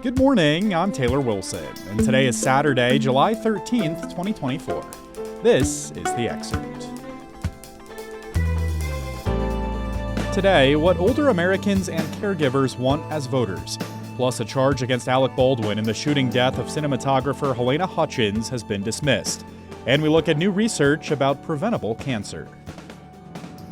Good morning, I'm Taylor Wilson, and today is Saturday, July 13th, 2024. This is The Excerpt. Today, what older Americans and caregivers want as voters, plus a charge against Alec Baldwin in the shooting death of cinematographer Halyna Hutchins has been dismissed. And we look at new research about preventable cancer.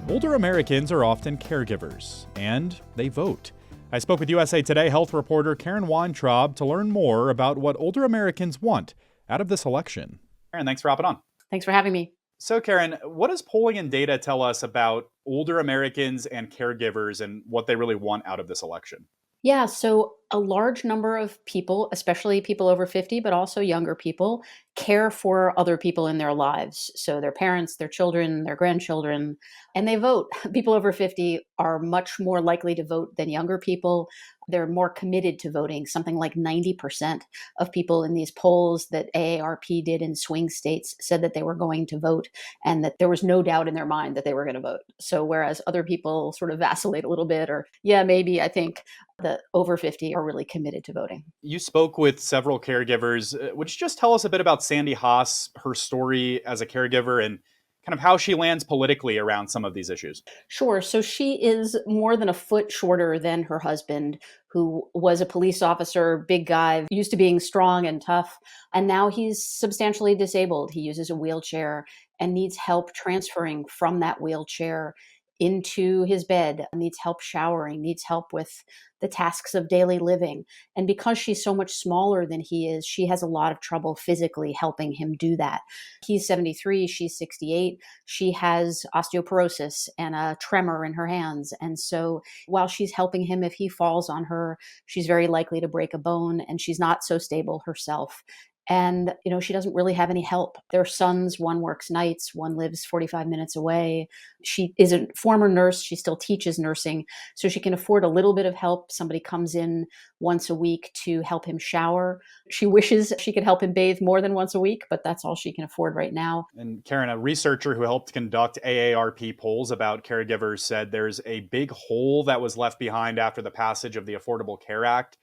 Older Americans are often caregivers, and they vote. I spoke with USA Today health reporter Karen Weintraub to learn more about what older Americans want out of this election. Karen, thanks for hopping on. Thanks for having me. So, Karen, what does polling and data tell us about older Americans and caregivers and what they really want out of this election? Yeah, so a large number of people, especially people over 50, but also younger people, care for other people in their lives. So their parents, their children, their grandchildren, and they vote. People over 50 are much more likely to vote than younger people. They're more committed to voting. Something like 90% of people in these polls that AARP did in swing states said that they were going to vote and that there was no doubt in their mind that they were going to vote. So whereas other people sort of vacillate a little bit or, yeah, maybe, I think the over 50 are really committed to voting. You spoke with several caregivers. Would you just tell us a bit about Sandy Haas, her story as a caregiver, and kind of how she lands politically around some of these issues? Sure. So she is more than a foot shorter than her husband, who was a police officer, big guy, used to being strong and tough. And now he's substantially disabled. He uses a wheelchair and needs help transferring from that wheelchair into his bed, needs help showering, needs help with the tasks of daily living. And because she's so much smaller than he is, she has a lot of trouble physically helping him do that. He's 73, she's 68. She has osteoporosis and a tremor in her hands. And so while she's helping him, if he falls on her, she's very likely to break a bone, and she's not so stable herself. And, she doesn't really have any help. Their sons, one works nights, one lives 45 minutes away. She is a former nurse. She still teaches nursing, so she can afford a little bit of help. Somebody comes in once a week to help him shower. She wishes she could help him bathe more than once a week, but that's all she can afford right now. And Karen, a researcher who helped conduct AARP polls about caregivers said there's a big hole that was left behind after the passage of the Affordable Care Act.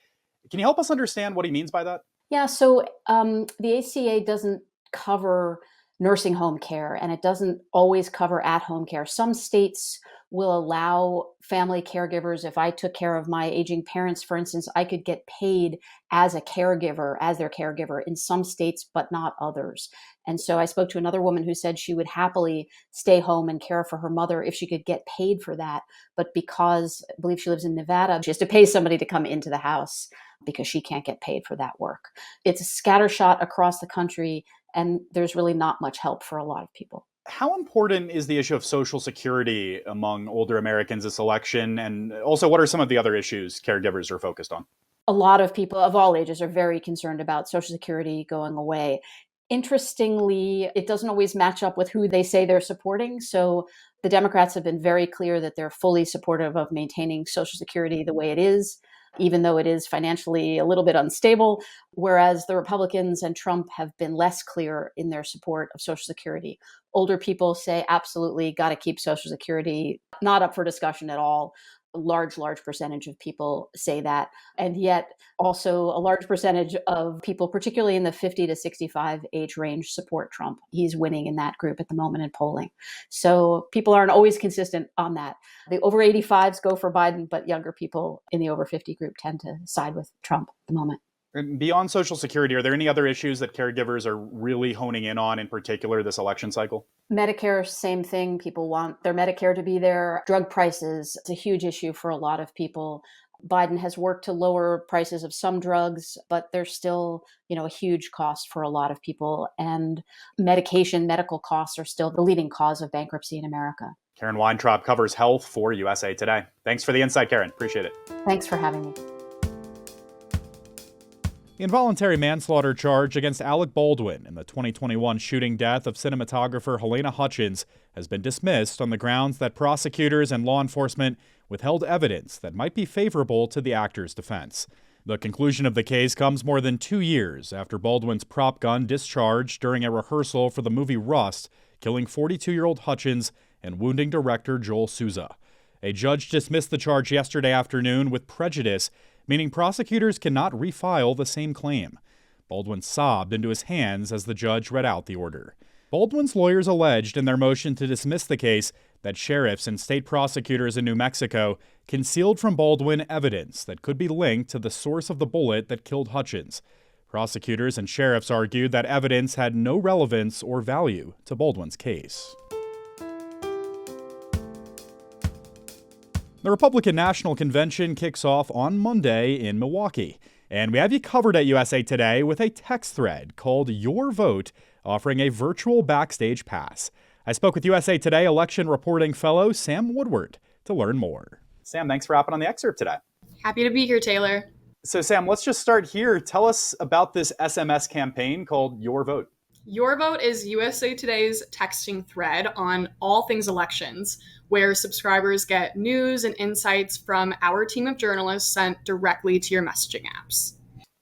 Can you help us understand what he means by that? Yeah, so the ACA doesn't cover nursing home care, and it doesn't always cover at-home care. Some states will allow family caregivers. If I took care of my aging parents, for instance, I could get paid as a caregiver, as their caregiver in some states, but not others. And so I spoke to another woman who said she would happily stay home and care for her mother if she could get paid for that. But because I believe she lives in Nevada, she has to pay somebody to come into the house because she can't get paid for that work. It's a scattershot across the country, and there's really not much help for a lot of people. How important is the issue of Social Security among older Americans this election? And also, what are some of the other issues caregivers are focused on? A lot of people of all ages are very concerned about Social Security going away. Interestingly, it doesn't always match up with who they say they're supporting. So the Democrats have been very clear that they're fully supportive of maintaining Social Security the way it is, even though it is financially a little bit unstable, whereas the Republicans and Trump have been less clear in their support of Social Security. Older people say, absolutely, got to keep Social Security, not up for discussion at all. A large percentage of people say that. And yet also a large percentage of people, particularly in the 50 to 65 age range, support Trump. He's winning in that group at the moment in polling. So people aren't always consistent on that. The over 85s go for Biden, but younger people in the over 50 group tend to side with Trump at the moment. And beyond Social Security, are there any other issues that caregivers are really honing in on, in particular this election cycle? Medicare, same thing. People want their Medicare to be there. Drug prices, it's a huge issue for a lot of people. Biden has worked to lower prices of some drugs, but there's still, a huge cost for a lot of people. And medical costs are still the leading cause of bankruptcy in America. Karen Weintraub covers health for USA Today. Thanks for the insight, Karen. Appreciate it. Thanks for having me. The involuntary manslaughter charge against Alec Baldwin in the 2021 shooting death of cinematographer Halyna Hutchins has been dismissed on the grounds that prosecutors and law enforcement withheld evidence that might be favorable to the actor's defense. The conclusion of the case comes more than 2 years after Baldwin's prop gun discharged during a rehearsal for the movie Rust, killing 42-year-old Hutchins and wounding director Joel Souza. A judge dismissed the charge yesterday afternoon with prejudice, meaning prosecutors cannot refile the same claim. Baldwin sobbed into his hands as the judge read out the order. Baldwin's lawyers alleged in their motion to dismiss the case that sheriffs and state prosecutors in New Mexico concealed from Baldwin evidence that could be linked to the source of the bullet that killed Hutchins. Prosecutors and sheriffs argued that evidence had no relevance or value to Baldwin's case. The Republican National Convention kicks off on Monday in Milwaukee. And we have you covered at USA Today with a text thread called Your Vote, offering a virtual backstage pass. I spoke with USA Today election reporting fellow Sam Woodward to learn more. Sam, thanks for hopping on the Excerpt today. Happy to be here, Taylor. So Sam, let's just start here. Tell us about this SMS campaign called Your Vote. Your Vote is USA Today's texting thread on all things elections, where subscribers get news and insights from our team of journalists sent directly to your messaging apps.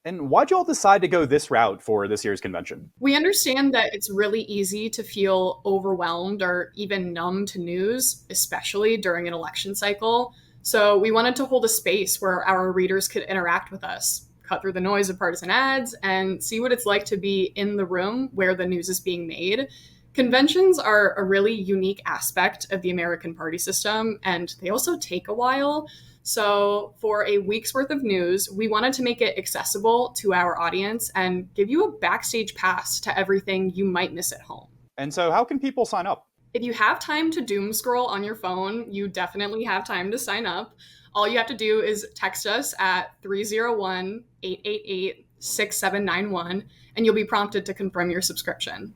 And why'd you all decide to go this route for this year's convention? We understand that it's really easy to feel overwhelmed or even numb to news, especially during an election cycle. So we wanted to hold a space where our readers could interact with us, cut through the noise of partisan ads, and see what it's like to be in the room where the news is being made. Conventions are a really unique aspect of the American party system, and they also take a while. So for a week's worth of news, we wanted to make it accessible to our audience and give you a backstage pass to everything you might miss at home. And so how can people sign up? If you have time to doom scroll on your phone, you definitely have time to sign up. All you have to do is text us at 301-888-6791, and you'll be prompted to confirm your subscription.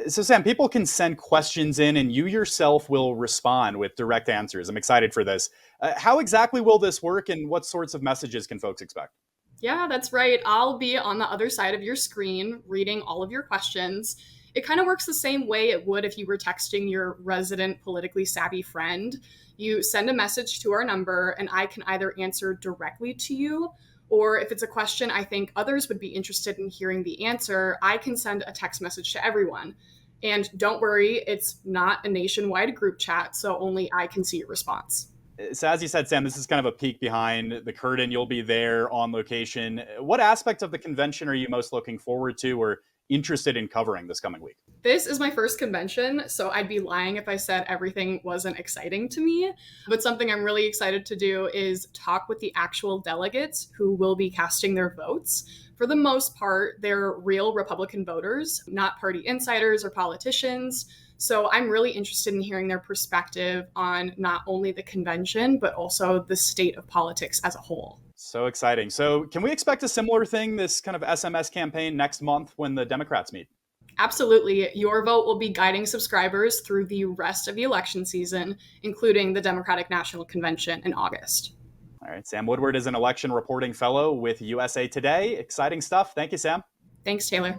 So Sam, people can send questions in and you yourself will respond with direct answers. I'm excited for this. How exactly will this work and what sorts of messages can folks expect? Yeah, that's right. I'll be on the other side of your screen reading all of your questions. It kind of works the same way it would if you were texting your resident politically savvy friend. You send a message to our number and I can either answer directly to you, or if it's a question I think others would be interested in hearing the answer, I can send a text message to everyone. And don't worry, it's not a nationwide group chat, so only I can see your response. So as you said, Sam, this is kind of a peek behind the curtain. You'll be there on location. What aspect of the convention are you most looking forward to or interested in covering this coming week? This is my first convention, so I'd be lying if I said everything wasn't exciting to me. But something I'm really excited to do is talk with the actual delegates who will be casting their votes. For the most part, they're real Republican voters, not party insiders or politicians. So I'm really interested in hearing their perspective on not only the convention, but also the state of politics as a whole. So exciting. So can we expect a similar thing, this kind of SMS campaign next month when the Democrats meet? Absolutely. Your Vote will be guiding subscribers through the rest of the election season, including the Democratic National Convention in August. All right. Sam Woodward is an election reporting fellow with USA Today. Exciting stuff. Thank you, Sam. Thanks, Taylor.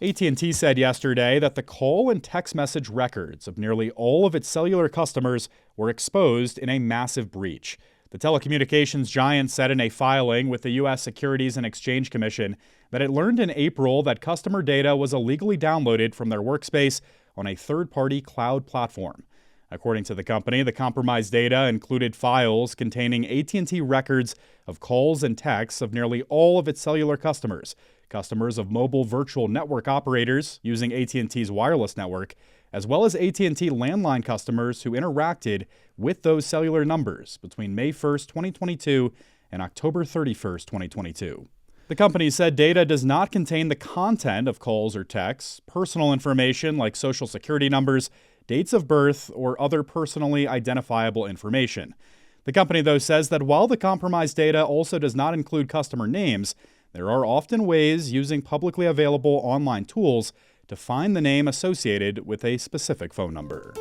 AT&T said yesterday that the call and text message records of nearly all of its cellular customers were exposed in a massive breach. The telecommunications giant said in a filing with the U.S. Securities and Exchange Commission that it learned in April that customer data was illegally downloaded from their workspace on a third-party cloud platform. According to the company, the compromised data included files containing AT&T records of calls and texts of nearly all of its cellular customers of mobile virtual network operators using AT&T's wireless network, as well as AT&T landline customers who interacted with those cellular numbers between May 1st, 2022 and October 31st, 2022. The company said data does not contain the content of calls or texts, personal information like social security numbers, dates of birth, or other personally identifiable information. The company, though, says that while the compromised data also does not include customer names, there are often ways using publicly available online tools to find the name associated with a specific phone number.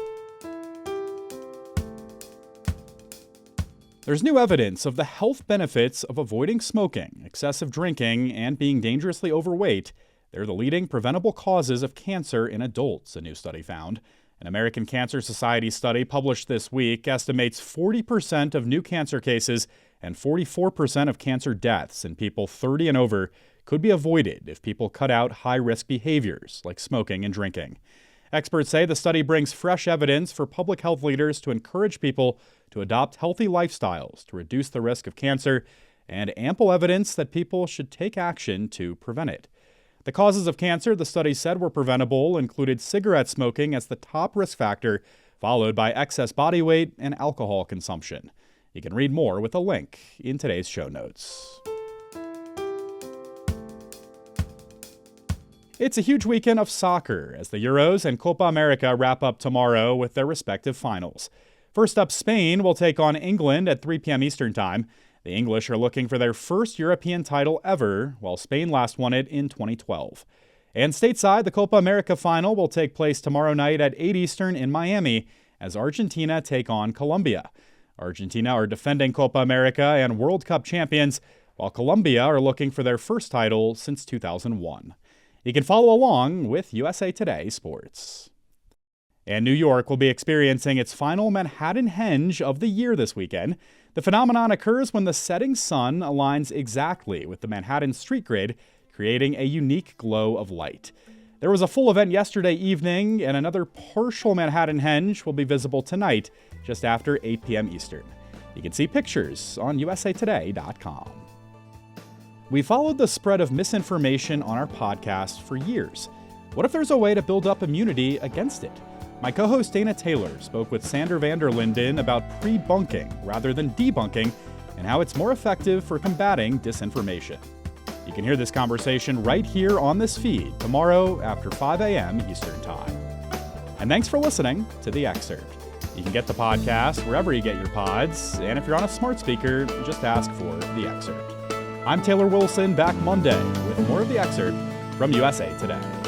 There's new evidence of the health benefits of avoiding smoking, excessive drinking, and being dangerously overweight. They're the leading preventable causes of cancer in adults, a new study found. An American Cancer Society study published this week estimates 40% of new cancer cases and 44% of cancer deaths in people 30 and over could be avoided if people cut out high-risk behaviors like smoking and drinking. Experts say the study brings fresh evidence for public health leaders to encourage people to adopt healthy lifestyles to reduce the risk of cancer, and ample evidence that people should take action to prevent it. The causes of cancer the study said were preventable included cigarette smoking as the top risk factor, followed by excess body weight and alcohol consumption. You can read more with a link in today's show notes. It's a huge weekend of soccer as the Euros and Copa America wrap up tomorrow with their respective finals. First up, Spain will take on England at 3 p.m. Eastern Time. The English are looking for their first European title ever, while Spain last won it in 2012. And stateside, the Copa America final will take place tomorrow night at 8 Eastern in Miami as Argentina take on Colombia. Argentina are defending Copa America and World Cup champions, while Colombia are looking for their first title since 2001. You can follow along with USA Today Sports. And New York will be experiencing its final Manhattan Henge of the year this weekend. The phenomenon occurs when the setting sun aligns exactly with the Manhattan street grid, creating a unique glow of light. There was a full event yesterday evening, and another partial Manhattan Henge will be visible tonight, just after 8 p.m. Eastern. You can see pictures on usatoday.com. We followed the spread of misinformation on our podcast for years. What if there's a way to build up immunity against it? My co-host Dana Taylor spoke with Sander van der Linden about pre-bunking rather than debunking and how it's more effective for combating disinformation. You can hear this conversation right here on this feed tomorrow after 5 a.m. Eastern Time. And thanks for listening to The Excerpt. You can get the podcast wherever you get your pods, and if you're on a smart speaker, just ask for The Excerpt. I'm Taylor Wilson, back Monday with more of The Excerpt from USA Today.